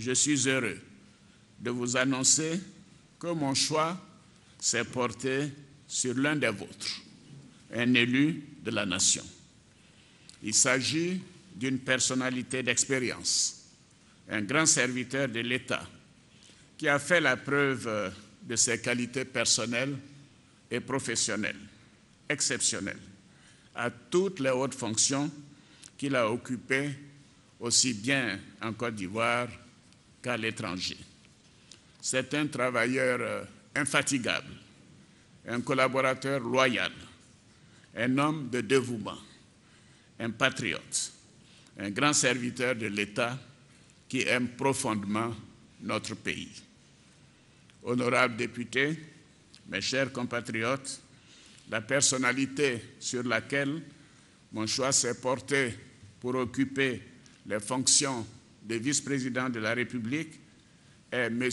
je suis heureux de vous annoncer que mon choix s'est porté sur l'un des vôtres, un élu de la nation. Il s'agit d'une personnalité d'expérience, un grand serviteur de l'État qui a fait la preuve de ses qualités personnelles et professionnelles exceptionnelles à toutes les hautes fonctions qu'il a occupées aussi bien en Côte d'Ivoire qu'à l'étranger. C'est un travailleur infatigable, un collaborateur loyal, un homme de dévouement, un patriote, un grand serviteur de l'État qui aime profondément notre pays. Honorables députés, mes chers compatriotes, la personnalité sur laquelle mon choix s'est porté pour occuper les fonctions de vice-président de la République est M.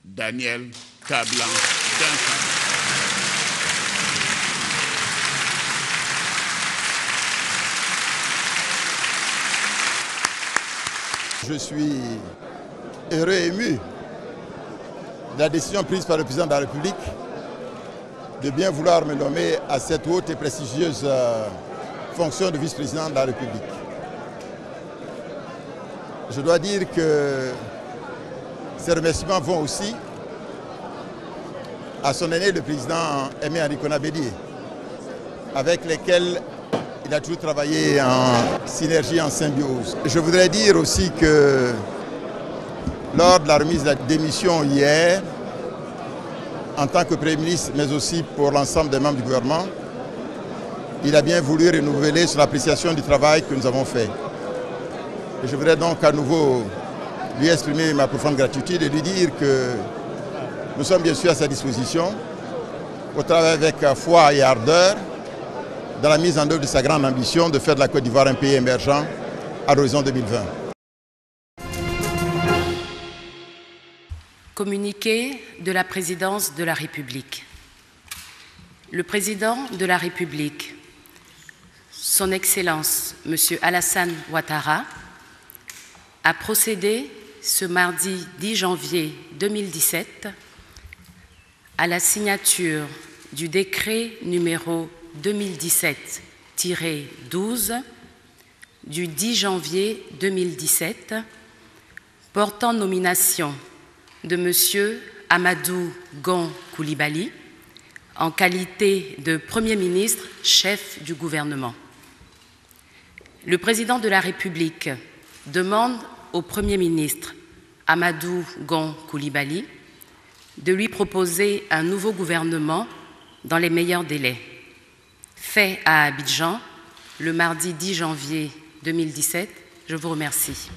Daniel Kablan-Duncan. Je suis heureux et ému de la décision prise par le président de la République de bien vouloir me nommer à cette haute et prestigieuse fonction de vice-président de la République. Je dois dire que ces remerciements vont aussi à son aîné, le président Aimé Henri Konaté, avec lesquels il a toujours travaillé en synergie, en symbiose. Je voudrais dire aussi que lors de la remise de la démission hier, en tant que Premier ministre, mais aussi pour l'ensemble des membres du gouvernement, il a bien voulu renouveler sur l'appréciation du travail que nous avons fait. Et je voudrais donc à nouveau lui exprimer ma profonde gratitude et lui dire que nous sommes bien sûr à sa disposition pour travailler avec foi et ardeur dans la mise en œuvre de sa grande ambition de faire de la Côte d'Ivoire un pays émergent à l'horizon 2020. Communiqué de la présidence de la République. Le président de la République, son Excellence, M. Alassane Ouattara, a procédé ce mardi 10 janvier 2017 à la signature du décret numéro 2017-12 du 10 janvier 2017 portant nomination de M. Amadou Gon Coulibaly en qualité de Premier ministre chef du gouvernement. Le président de la République demande au Premier ministre Amadou Gon Coulibaly de lui proposer un nouveau gouvernement dans les meilleurs délais. Fait à Abidjan, le mardi 10 janvier 2017. Je vous remercie.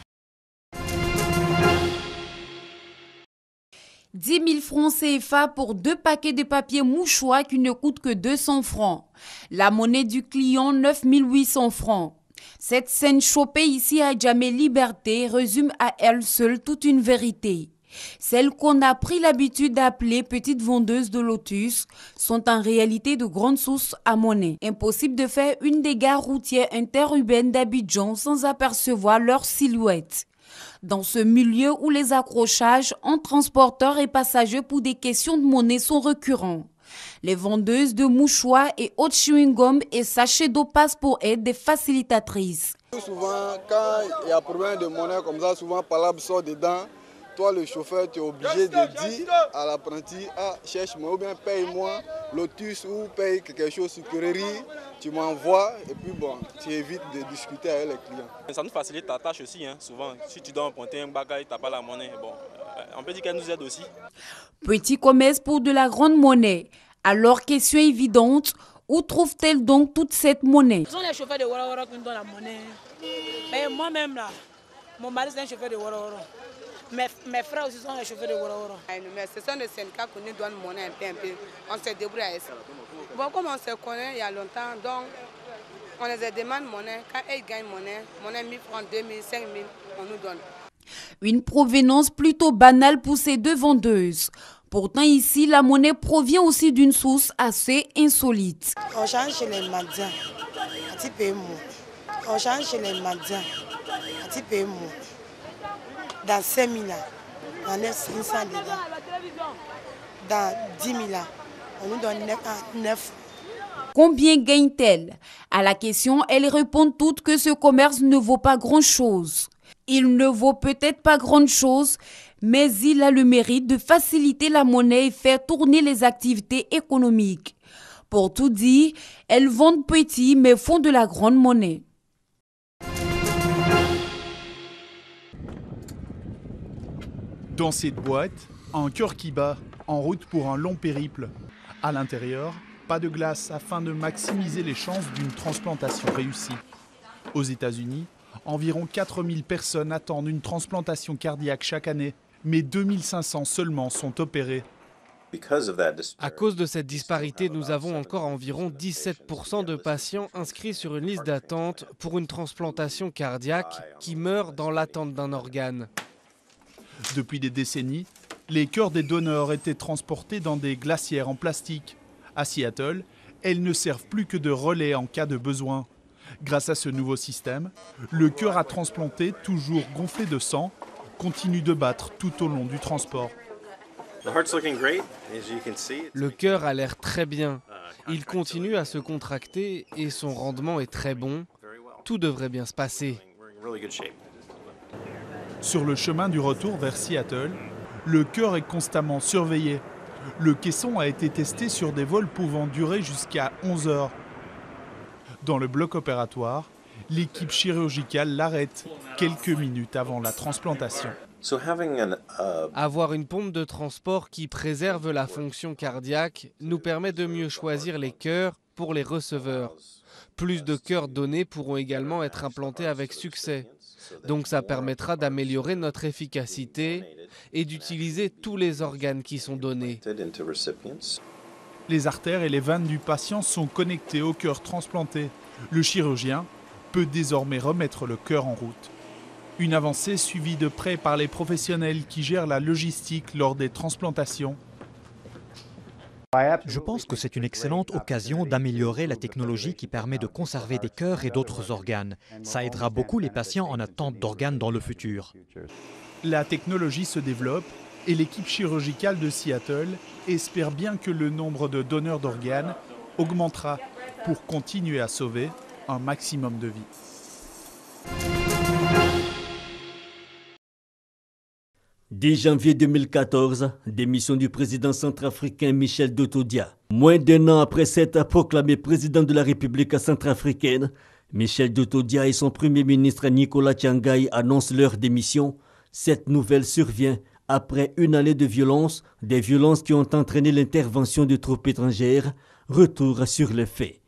10 000 francs CFA pour 2 paquets de papier mouchoir qui ne coûtent que 200 francs. La monnaie du client, 9 800 francs. Cette scène chopée ici à Djamé Liberté résume à elle seule toute une vérité. Celles qu'on a pris l'habitude d'appeler petites vendeuses de lotus sont en réalité de grandes sources à monnaie. Impossible de faire une des gares routières interurbaines d'Abidjan sans apercevoir leur silhouette. Dans ce milieu où les accrochages entre transporteurs et passagers pour des questions de monnaie sont récurrents, les vendeuses de mouchoirs et autres chewing-gum et sachets d'eau passent pour être des facilitatrices. Souvent, quand il y a problème de monnaie comme ça, souvent palabre sort dedans. Toi, le chauffeur, tu es obligé de dire à l'apprenti, ah, cherche-moi ou bien paye-moi lotus ou paye quelque chose, sucrerie, tu m'envoies et puis bon, tu évites de discuter avec les clients. Ça nous facilite ta tâche aussi, hein, souvent. Si tu dois emprunter un bagage, tu n'as pas la monnaie, bon, on peut dire qu'elle nous aide aussi. Petit commerce pour de la grande monnaie. Alors, question évidente, où trouve-t-elle donc toute cette monnaie? Ce sont les chauffeurs de Wara Wara qui nous donnent la monnaie. Mais moi-même, là, mon mari c'est un chauffeur de Wara Wara. Mes frères aussi sont les chauffeurs de Wara Wara. Mais ce sont les syndicats qui nous donnent monnaie un peu. On se débrouille avec ça. Bon, comme on se connaît il y a longtemps, donc on les demande monnaie. Quand ils gagnent monnaie 1000 francs, 2000, 5000, on nous donne. Une provenance plutôt banale pour ces deux vendeuses. Pourtant ici, la monnaie provient aussi d'une source assez insolite. On change chez les Madiens, à petit peu. On change chez les Madiens, à petit peu. Dans 5 000 là, on enlève 500 dedans. Dans 10 000 là, on nous donne 9. Combien gagne-t-elle? À la question, elles répondent toutes que ce commerce ne vaut pas grand-chose. Il ne vaut peut-être pas grand-chose, mais il a le mérite de faciliter la monnaie et faire tourner les activités économiques. Pour tout dire, elles vendent petit mais font de la grande monnaie. Dans cette boîte, un cœur qui bat, en route pour un long périple. À l'intérieur, pas de glace afin de maximiser les chances d'une transplantation réussie. Aux États-Unis, environ 4000 personnes attendent une transplantation cardiaque chaque année, mais 2500 seulement sont opérées. À cause de cette disparité, nous avons encore environ 17% de patients inscrits sur une liste d'attente pour une transplantation cardiaque qui meurent dans l'attente d'un organe. Depuis des décennies, les cœurs des donneurs étaient transportés dans des glacières en plastique. À Seattle, elles ne servent plus que de relais en cas de besoin. Grâce à ce nouveau système, le cœur à transplanter, toujours gonflé de sang, continue de battre tout au long du transport. Le cœur a l'air très bien. Il continue à se contracter et son rendement est très bon. Tout devrait bien se passer. Sur le chemin du retour vers Seattle, le cœur est constamment surveillé. Le caisson a été testé sur des vols pouvant durer jusqu'à 11 heures. Dans le bloc opératoire, l'équipe chirurgicale l'arrête quelques minutes avant la transplantation. Avoir une pompe de transport qui préserve la fonction cardiaque nous permet de mieux choisir les cœurs pour les receveurs. Plus de cœurs donnés pourront également être implantés avec succès. Donc ça permettra d'améliorer notre efficacité et d'utiliser tous les organes qui sont donnés. Les artères et les veines du patient sont connectées au cœur transplanté. Le chirurgien peut désormais remettre le cœur en route. Une avancée suivie de près par les professionnels qui gèrent la logistique lors des transplantations. Je pense que c'est une excellente occasion d'améliorer la technologie qui permet de conserver des cœurs et d'autres organes. Ça aidera beaucoup les patients en attente d'organes dans le futur. La technologie se développe et l'équipe chirurgicale de Seattle espère bien que le nombre de donneurs d'organes augmentera pour continuer à sauver un maximum de vies. 10 janvier 2014, démission du président centrafricain Michel Doutodia. Moins d'un an après s'être proclamé président de la République centrafricaine, Michel Doutodia et son premier ministre Nicolas Tchangaï annoncent leur démission. Cette nouvelle survient après une année de violence, des violences qui ont entraîné l'intervention de troupes étrangères. Retour sur les faits.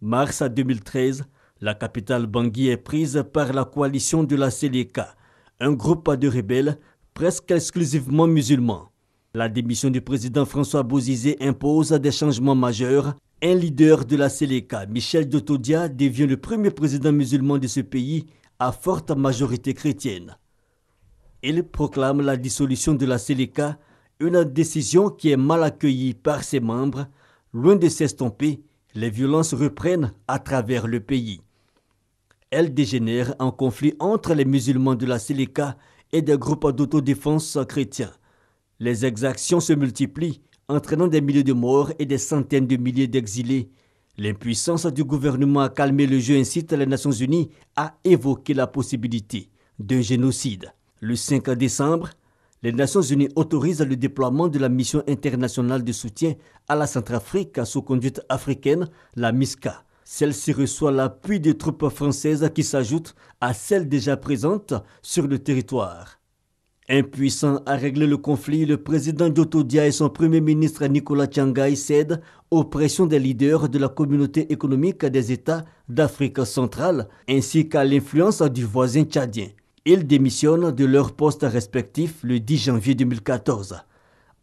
Mars 2013, la capitale Bangui est prise par la coalition de la Seleka, un groupe de rebelles presque exclusivement musulmans. La démission du président François Bozizé impose des changements majeurs. Un leader de la Seleka, Michel Doutodia, devient le premier président musulman de ce pays à forte majorité chrétienne. Il proclame la dissolution de la Seleka, une décision qui est mal accueillie par ses membres. Loin de s'estomper, les violences reprennent à travers le pays. Elles dégénèrent en conflit entre les musulmans de la Seleka et des groupes d'autodéfense chrétiens. Les exactions se multiplient, entraînant des milliers de morts et des centaines de milliers d'exilés. L'impuissance du gouvernement à calmer le jeu incite les Nations Unies à évoquer la possibilité d'un génocide. Le 5 décembre, les Nations Unies autorisent le déploiement de la mission internationale de soutien à la Centrafrique sous conduite africaine, la MISCA. Celle-ci reçoit l'appui des troupes françaises qui s'ajoutent à celles déjà présentes sur le territoire. Impuissant à régler le conflit, le président Doutodia et son premier ministre Nicolas Tchangaï cèdent aux pressions des leaders de la communauté économique des États d'Afrique centrale ainsi qu'à l'influence du voisin tchadien. Ils démissionnent de leurs postes respectifs le 10 janvier 2014.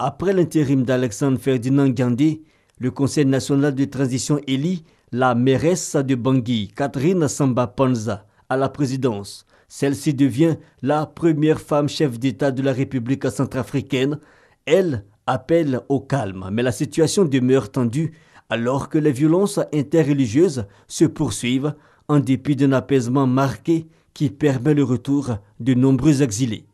Après l'intérim d'Alexandre Ferdinand Gandé, le Conseil national de transition élit la mairesse de Bangui, Catherine Samba Panza, à la présidence. Celle-ci devient la première femme chef d'État de la République centrafricaine. Elle appelle au calme, mais la situation demeure tendue alors que les violences interreligieuses se poursuivent en dépit d'un apaisement marqué qui permet le retour de nombreux exilés.